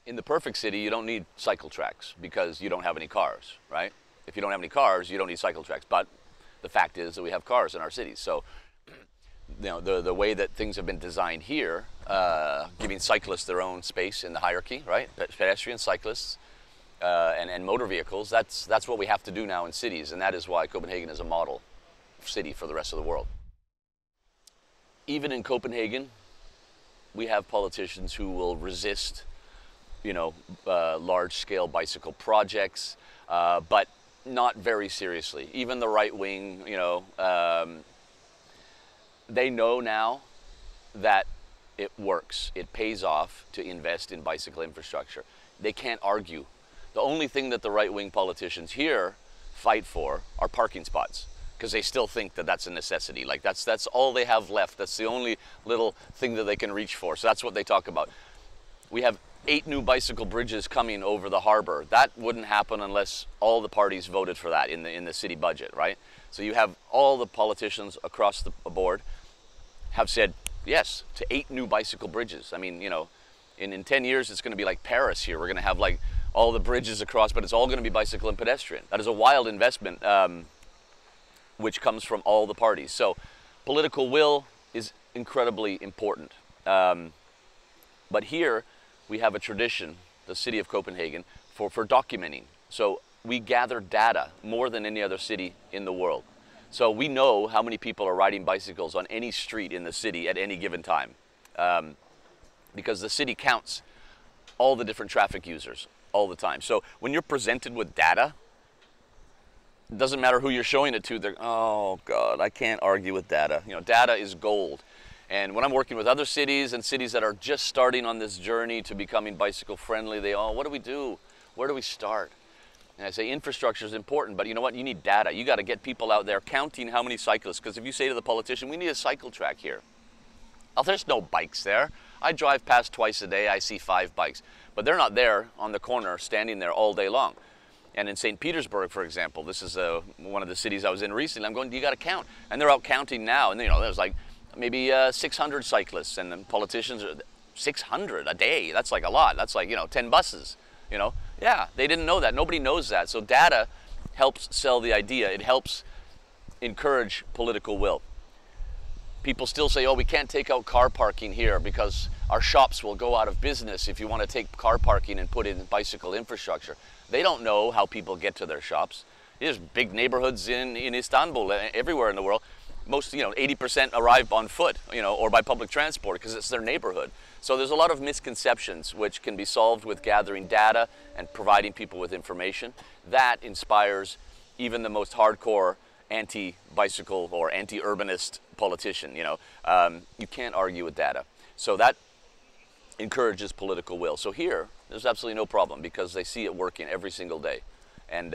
in the perfect city, you don't need cycle tracks because you don't have any cars, right? If you don't have any cars, you don't need cycle tracks. But the fact is that we have cars in our cities. So, you know, the way that things have been designed here, giving cyclists their own space in the hierarchy, right? Pedestrians, cyclists, and motor vehicles, that's what we have to do now in cities, and that is why Copenhagen is a model city for the rest of the world. Even in Copenhagen, we have politicians who will resist, you know, large-scale bicycle projects, but not very seriously. Even the right wing, you know, they know now that it works. It pays off to invest in bicycle infrastructure. They can't argue. The only thing that the right-wing politicians here fight for are parking spots, because they still think that that's a necessity. Like that's all they have left. That's the only little thing that they can reach for. So that's what they talk about. We have 8 new bicycle bridges coming over the harbor. That wouldn't happen unless all the parties voted for that in the city budget, right? So you have all the politicians across the board have said yes to 8 new bicycle bridges. I mean, you know, in 10 years it's going to be like Paris here. We're going to have like all the bridges across, but it's all going to be bicycle and pedestrian. That is a wild investment, which comes from all the parties. So political will is incredibly important. But here we have a tradition, the city of Copenhagen, for documenting. So we gather data more than any other city in the world. So we know how many people are riding bicycles on any street in the city at any given time. Because the city counts all the different traffic users all the time. So when you're presented with data, it doesn't matter who you're showing it to, they're, oh God, I can't argue with data. You know, data is gold. And when I'm working with other cities and cities that are just starting on this journey to becoming bicycle friendly, they, oh, what do we do? Where do we start? And I say infrastructure is important, but you know what? You need data. You got to get people out there counting how many cyclists, because if you say to the politician, we need a cycle track here. Oh, there's no bikes there. I drive past twice a day, I see 5 bikes. But they're not there on the corner, standing there all day long. And in St. Petersburg, for example, this is one of the cities I was in recently, I'm going, you got to count. And they're out counting now, and you know, there's like maybe 600 cyclists, and then politicians are 600 a day. That's like a lot. That's like, you know, 10 buses, you know. Yeah, they didn't know that. Nobody knows that. So data helps sell the idea. It helps encourage political will. People still say, oh, we can't take out car parking here because our shops will go out of business if you want to take car parking and put in bicycle infrastructure. They don't know how people get to their shops. There's big neighborhoods in Istanbul, everywhere in the world. Most, you know, 80% arrive on foot, you know, or by public transport because it's their neighborhood. So there's a lot of misconceptions which can be solved with gathering data and providing people with information. That inspires even the most hardcore anti-bicycle or anti-urbanist politician, you know. You can't argue with data. So that encourages political will. So here, there's absolutely no problem because they see it working every single day. And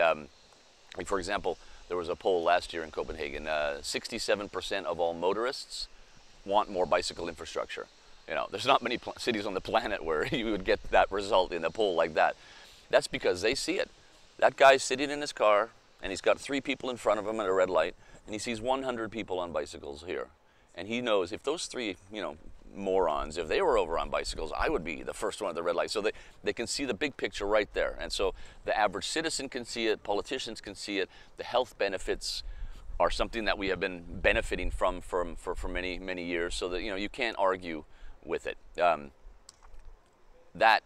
like for example, there was a poll last year in Copenhagen, 67% of all motorists want more bicycle infrastructure. You know, there's not many cities on the planet where you would get that result in a poll like that. That's because they see it. That guy's sitting in his car, and he's got 3 people in front of him at a red light, and he sees 100 people on bicycles here. And he knows if those 3, you know, morons, if they were over on bicycles, I would be the first one at the red light. So they can see the big picture right there. And so the average citizen can see it, politicians can see it, the health benefits are something that we have been benefiting from for many, many years, so that, you know, you can't argue with it. That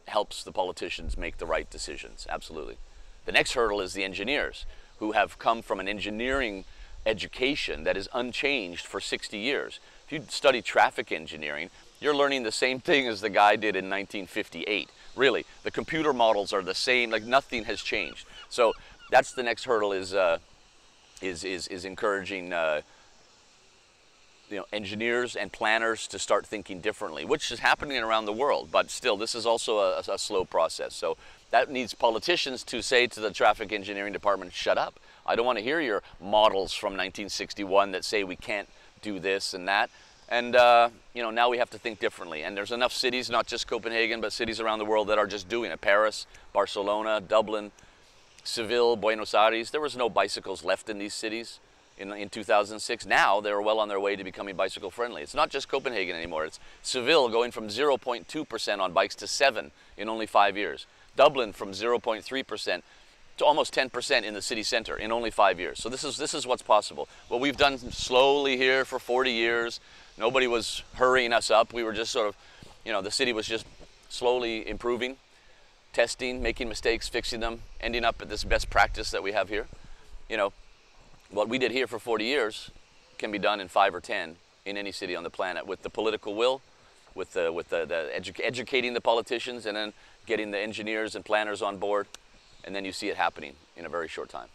helps the politicians make the right decisions, absolutely. The next hurdle is the engineers, who have come from an engineering education that is unchanged for 60 years. If you study traffic engineering, you're learning the same thing as the guy did in 1958. Really, the computer models are the same, like nothing has changed. So that's the next hurdle is encouraging you know, engineers and planners to start thinking differently, which is happening around the world, but still, this is also a slow process. So that needs politicians to say to the traffic engineering department, shut up. I don't want to hear your models from 1961 that say we can't do this and that. And, you know, now we have to think differently. And there's enough cities, not just Copenhagen, but cities around the world that are just doing it. Paris, Barcelona, Dublin, Seville, Buenos Aires. There was no bicycles left in these cities. in 2006. Now they're well on their way to becoming bicycle friendly. It's not just Copenhagen anymore. It's Seville going from 0.2% on bikes to 7 in only 5 years. Dublin from 0.3% to almost 10% in the city center in only 5 years. So this is what's possible. What we've done slowly here for 40 years, nobody was hurrying us up. We were just sort of, you know, the city was just slowly improving, testing, making mistakes, fixing them, ending up at this best practice that we have here. You know, what we did here for 40 years can be done in 5 or 10 in any city on the planet with the political will, with educating the politicians, and then getting the engineers and planners on board, and then you see it happening in a very short time.